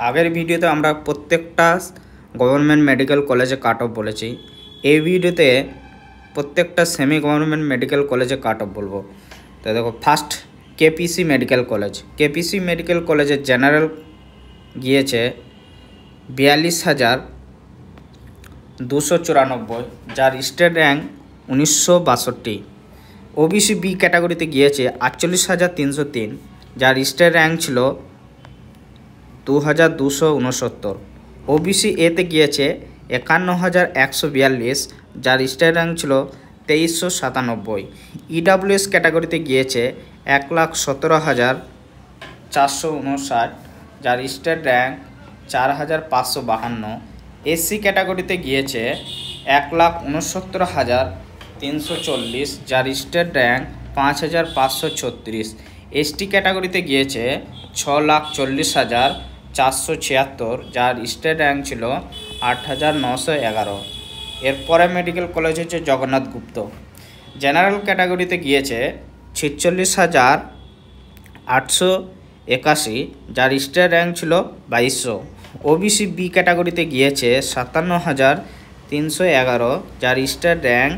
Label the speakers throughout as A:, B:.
A: আগের ভিডিওতে আমরা প্রত্যেকটা গভর্নমেন্ট মেডিকেল কলেজে কাট অফ বলেছি। এই ভিডিওতে প্রত্যেকটা সেমি গভর্নমেন্ট মেডিকেল কলেজে কাট অফ বলবো। তো দেখো, first KPC medical college. KPC medical কলেজে জেনারেল গিয়েছে 42,294, যার স্টেট র্যাঙ্ক 1962। ওবিসি বি ক্যাটাগরিতে গিয়েছে 48,303, যার স্টেট র্যাঙ্ক ছিল 2,269। ওবিসি এতে গিয়েছে 51,142, যার স্টেট র্যাঙ্ক ছিল 2397। ইডাব্লিউএস ক্যাটাগরিতে গিয়েছে 1,17,459, যার স্টেট র্যাঙ্ক 4,552। এসসি ক্যাটাগরিতে গিয়েছে 1,69,340, যার স্টেট র্যাঙ্ক 5,536। এসটি ক্যাটাগরিতে গিয়েছে 6,40,476, যার স্টেট র্যাঙ্ক ছিল 8,911। এরপরে মেডিকেল কলেজ হচ্ছে জগন্নাথ গুপ্ত। জেনারেল ক্যাটাগরিতে গিয়েছে 46,881, যার স্টেট র্যাঙ্ক ছিল 2200। ওবিসি বি ক্যাটাগরিতে গিয়েছে 57,311, যার স্টেট র্যাঙ্ক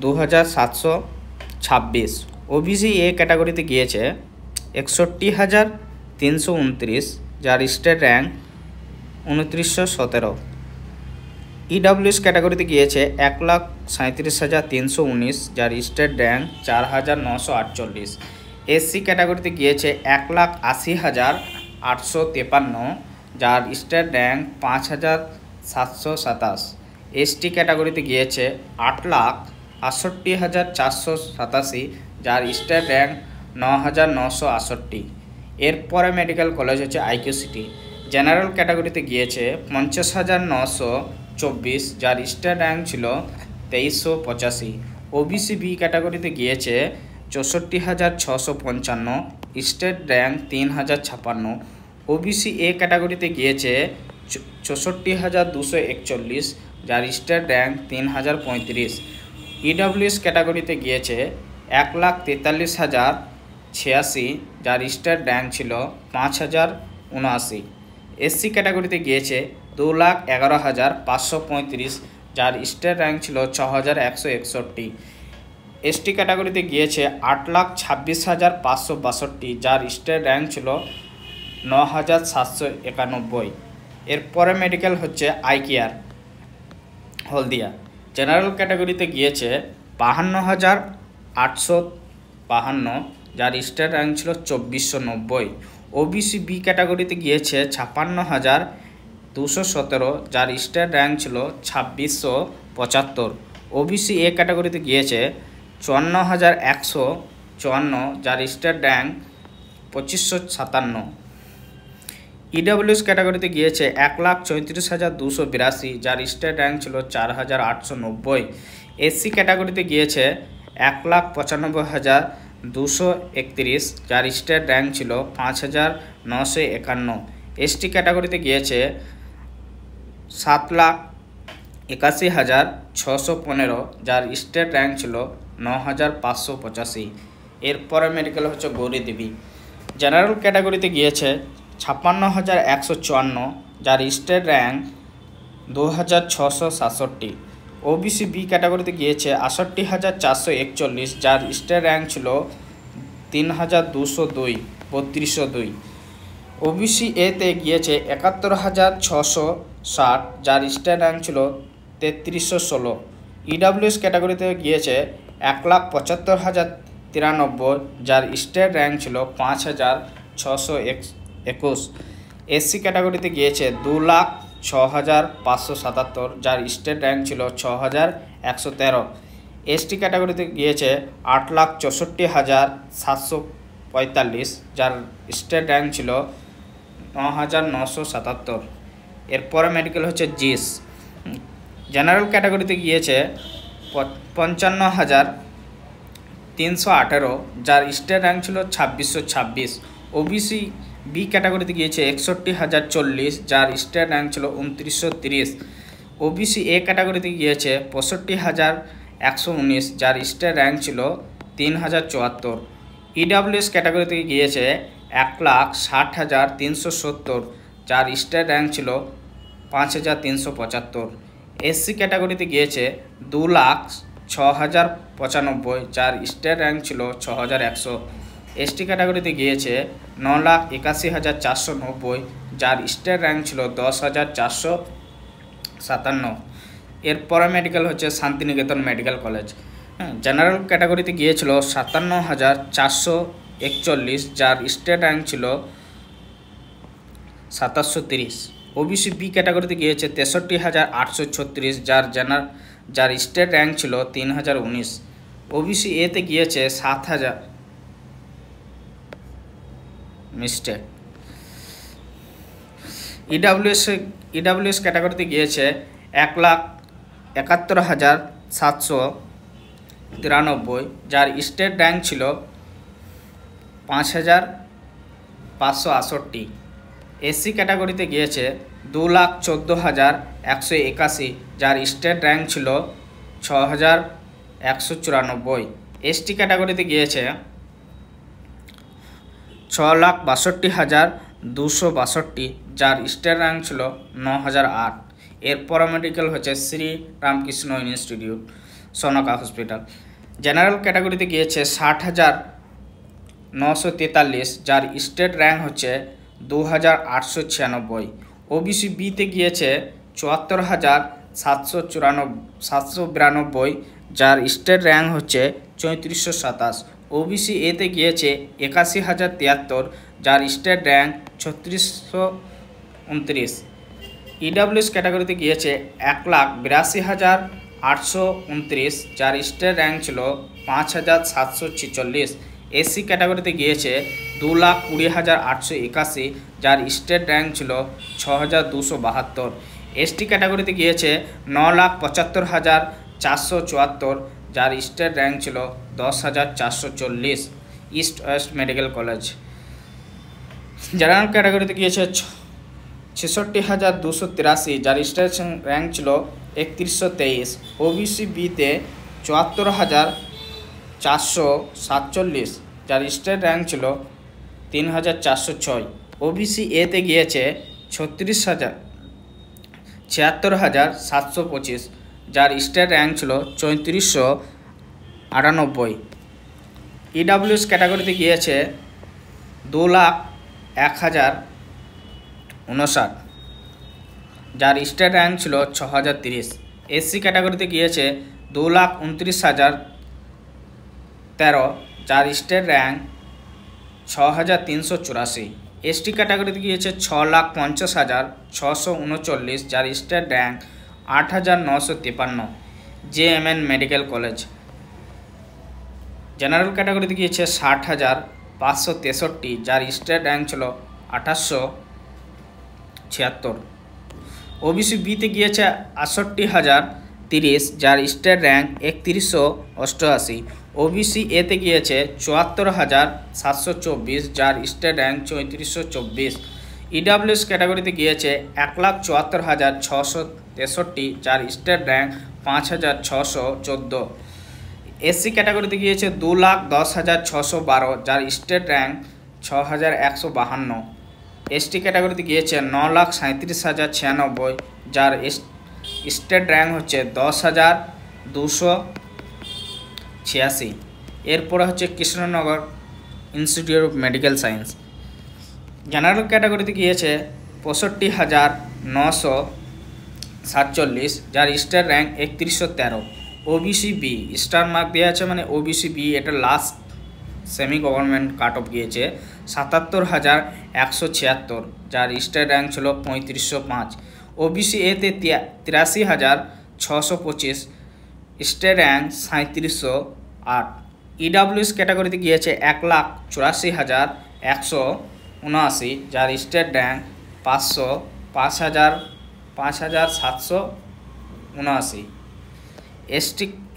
A: 2,726। ওবিসি এ ক্যাটাগরিতে গিয়েছে 61,329, যার স্টেট র্যাঙ্ক 2917। ইডাব্লিউএস ক্যাটাগরিতে গিয়েছে 1,37,319, যার স্টেট র্যাঙ্ক 4,948। এসসি ক্যাটাগরিতে গিয়েছে 1,80,853, যার স্টেট র্যাঙ্ক 5,727। এসটি ক্যাটাগরিতে গিয়েছে 8,68,487, যার স্টেট র্যাঙ্ক 9,968। এরপরে মেডিকেল কলেজ হচ্ছে আইকিউসিটি। জেনারেল ক্যাটাগরিতে গিয়েছে 50,924, যার স্টেট র্যাঙ্ক ছিল 2385। ওবিসি বি ক্যাটাগরিতে গিয়েছে 64,655, স্টেট র্যাঙ্ক 3,056। ওবিসি এ ক্যাটাগরিতে গিয়েছে 64,241, যার স্টেট র্যাঙ্ক 3,035। ইডাব্লিউএস ক্যাটাগরিতে গিয়েছে 1,43,086, যার স্টেট র্যাঙ্ক ছিল 5,079। এসসি ক্যাটাগরিতে গিয়েছে 2,11,535, যার স্টেট র্যাঙ্ক ছিল 6,161। এসটি ক্যাটাগরিতে গিয়েছে 8,26,562, যার স্টেট র্যাঙ্ক ছিল 9,791। এরপরে মেডিকেল হচ্ছে আই কেয়ার হলদিয়া। জেনারেল ক্যাটাগরিতে গিয়েছে 52,852, যার স্টেট র্যাঙ্ক ছিল 2,490। ওবিসি বি ক্যাটাগরিতে গিয়েছে 56,217, যার স্টেট র্যাঙ্ক ছিল 2,675। ওবিসি এ ক্যাটাগরিতে গিয়েছে 54,154, যার স্টেট র্যাঙ্ক 2,557। ইডাব্লিউএস ক্যাটাগরিতে গিয়েছে 1,34,282, যার স্টেট র্যাঙ্ক ছিল 4,890। এসসি ক্যাটাগরিতে গিয়েছে 1,95,231, যার স্টেট র্যাঙ্ক ছিল 5,951। এসটি ক্যাটাগরিতে গিয়েছে 7,81,615, যার স্টেট র্যাঙ্ক ছিল 9,585। এরপরে মেডিকেল হচ্ছে গৌরীদেবী। জেনারেল ক্যাটাগরিতে গিয়েছে 56,154, যার স্টেট র্যাঙ্ক 2,667। ওবিসি বি ক্যাটাগরিতে গিয়েছে 68,441, যার স্টেট র্যাঙ্ক ছিল 3,202, 3202। ওবিসি এতে গিয়েছে 71,660, যার স্টেট র্যাঙ্ক ছিল 3,316। ইডাব্লিউএস ক্যাটাগরিতে গিয়েছে 1,75,093, যার স্টেট র্যাঙ্ক ছিল 5,621। এসসি ক্যাটাগরিতে গিয়েছে 2,06,577, যার স্টেট র্যাঙ্ক ছিল 6,113। এসটি ক্যাটাগরিতে গিয়েছে 8,64,745, যার স্টেট র্যাঙ্ক ছিল 9,977। এরপরে মেডিকেল হচ্ছে জিস। জেনারেল ক্যাটাগরিতে গিয়েছে 55,318, যার স্টেট র্যাঙ্ক ছিল 2,626। ওবিসি বি ক্যাটাগরিতে গিয়েছে 61,040, যার স্টেট র্যাঙ্ক ছিল 2,930। ওবিসি এ ক্যাটাগরিতে গিয়েছে 65,119, যার স্টেট র্যাঙ্ক ছিল 3,074। ইডাব্লিউএস ক্যাটাগরিতে গিয়েছে 1,60,370, যার স্টেট র্যাঙ্ক ছিল 5,375। এসসি ক্যাটাগরিতে গিয়েছে 2,06,095, যার স্টেট র্যাঙ্ক ছিল 6,100। এসটি ক্যাটাগরিতে গিয়েছে 9,81,490, যার স্টেট র্যাঙ্ক ছিল 10,457। এরপরে মেডিকেল হচ্ছে শান্তিনিকেতন মেডিকেল কলেজ। জেনারেল ক্যাটাগরিতে গিয়েছিল 57,441, যার স্টেট র্যাঙ্ক ছিল 2730। ওবিসি বি ক্যাটাগরিতে গিয়েছে 63,836, যার স্টেট র্যাঙ্ক ছিল 3,019। ওবিসি এতে গিয়েছে 7,000 মিস্টেক। ইডাব্লিউএস ক্যাটাগরিতে গিয়েছে 1,71,793, যার স্টেট র্যাঙ্ক ছিল 5,568। এসসি ক্যাটাগরিতে গিয়েছে 2,14,181, যার স্টেট র্যাঙ্ক ছিল 6,194। এসটি ক্যাটাগরিতে গিয়েছে 6,62,262, যার স্টেট র্যাঙ্ক ছিল 9,008। এরপর মেডিকেল হচ্ছে Shri Ramakrishna institute, Sonka hospital. General ক্যাটাগরিতে গিয়েছে 60,943, যার স্টেট র্যাঙ্ক হচ্ছে 2,896। ওবিসি বিতে গিয়েছে 74,792, যার স্টেট র্যাঙ্ক হচ্ছে 3427। ওবিসি এতে গিয়েছে 81,073, যার স্টেট র্যাঙ্ক 3629। ইডাব্লিউএস ক্যাটাগরিতে গিয়েছে 1,82,829, যার স্টেট র্যাঙ্ক ছিল 5,746। এসসি ক্যাটাগরিতে গিয়েছে 2,20,881, যার স্টেট র্যাঙ্ক ছিল 6,272। এসটি ক্যাটাগরিতে গিয়েছে 9,75,474, যার স্টেট র্যাঙ্ক ছিল 10,440। East West medical college. General ক্যাটাগরিতে গিয়েছে 66,283, যার স্টেট র্যাঙ্ক ছিল 3123। ওবিসি বিতে 74,447, যার স্টেট র্যাঙ্ক ছিল 3,406। ওবিসি এতে গিয়েছে 76,725, যার স্টেট র্যাঙ্ক ছিল 3498। ইডাব্লিউএস ক্যাটাগরিতে গিয়েছে 2,01,059, যার স্টেট র্যাঙ্ক ছিল 6,030। এসসি ক্যাটাগরিতে গিয়েছে 2,29,013, যার স্টেট র্যাঙ্ক 6,384। এসটি ক্যাটাগরিতে গিয়েছে 6,50,639, যার state rank 8,953। JMN medical college. General ক্যাটাগরিতে গিয়েছে 60,563, যার স্টেট র্যাঙ্ক ছিল 2,876। ওবিসি বিতে গিয়েছে 68,030, যার স্টেট র্যাঙ্ক 3,188। ওবিসি এতে গিয়েছে 74,724, যার স্টেট র্যাঙ্ক 3,424। ইডাব্লিউএস ক্যাটাগরিতে গিয়েছে 1,74,663, যার স্টেট র্যাঙ্ক 5,614। এসসি ক্যাটাগরিতে গিয়েছে 2,10,612, যার স্টেট র্যাঙ্ক 6,152। এসটি ক্যাটাগরিতে গিয়েছে 9,37,096, যার স্টেট র্যাঙ্ক হচ্ছে 10,286। এরপরে হচ্ছে Krishnanagar institute of medical science. General ক্যাটাগরিতে গিয়েছে 65,947, যার state rank 3113। OBC B star mark দেওয়া আছে, মানে ওবিসি বি এটা last semi government cut off গিয়েছে 77,176, যার স্টেট র্যাঙ্ক ছিল 3505। ওবিসি এতে 83,625, স্টেট র্যাঙ্ক 3708। ইডাব্লিউএস ক্যাটাগরিতে গিয়েছে 1,84,179, যার স্টেট র্যাঙ্ক 5,779।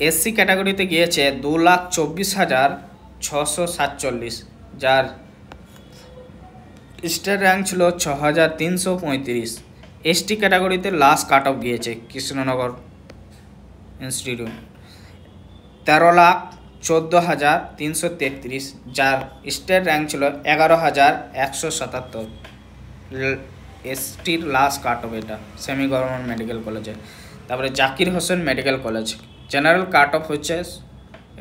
A: এসসি ক্যাটাগরিতে গিয়েছে 2,24,647, যার স্টেট র্যাঙ্ক ছিল 6,335। এসটি ক্যাটাগরিতে লাস্ট কাট অফ গিয়েছে কৃষ্ণনগর ইনস্টিটিউট 14,333, যার স্টেট র্যাঙ্ক ছিল 11,177। এসটির লাস্ট কাট অফ এটা সেমি গভর্নমেন্ট মেডিকেল কলেজে। তারপরে Zakir Hossain medical college general cut off হচ্ছে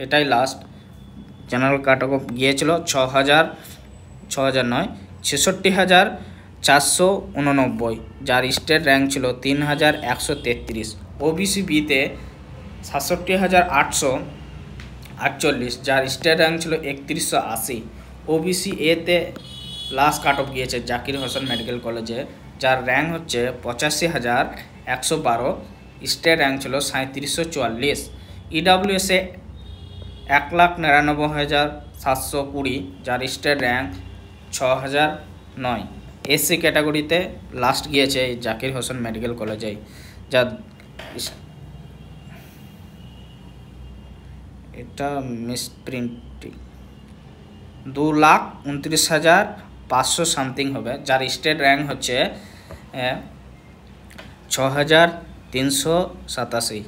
A: এটাই লাস্ট। জেনারেল কাট অফ গিয়েছিল 6,000 নয় 66,489, যার স্টেট র্যাঙ্ক ছিল 3,133। ওবিসি বিতে 67,848, যার স্টেট র্যাঙ্ক ছিল 3180। ওবিসি এতে লাস্ট কাট অফ গিয়েছে জাকির হোসেন মেডিকেল কলেজে, যার র্যাঙ্ক হচ্ছে 85,112, স্টেট র্যাঙ্ক ছিল 3744। ইডাব্লিউএসে 1,99,720, যার স্টেট র্যাঙ্ক 6,009। এসসি ক্যাটাগরিতে লাস্ট গিয়েছে এই জাকির হোসেন মেডিকেল কলেজে, যা এটা মিসপ্রিন্টিং 2,29,500 সামথিং হবে, যার স্টেট র্যাঙ্ক হচ্ছে 6,387।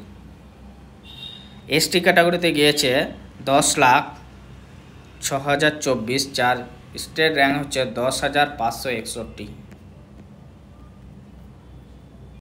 A: এসটি ক্যাটাগরিতে গিয়েছে 10,06,024, যার স্টেট র্যাঙ্ক হচ্ছে 10,561।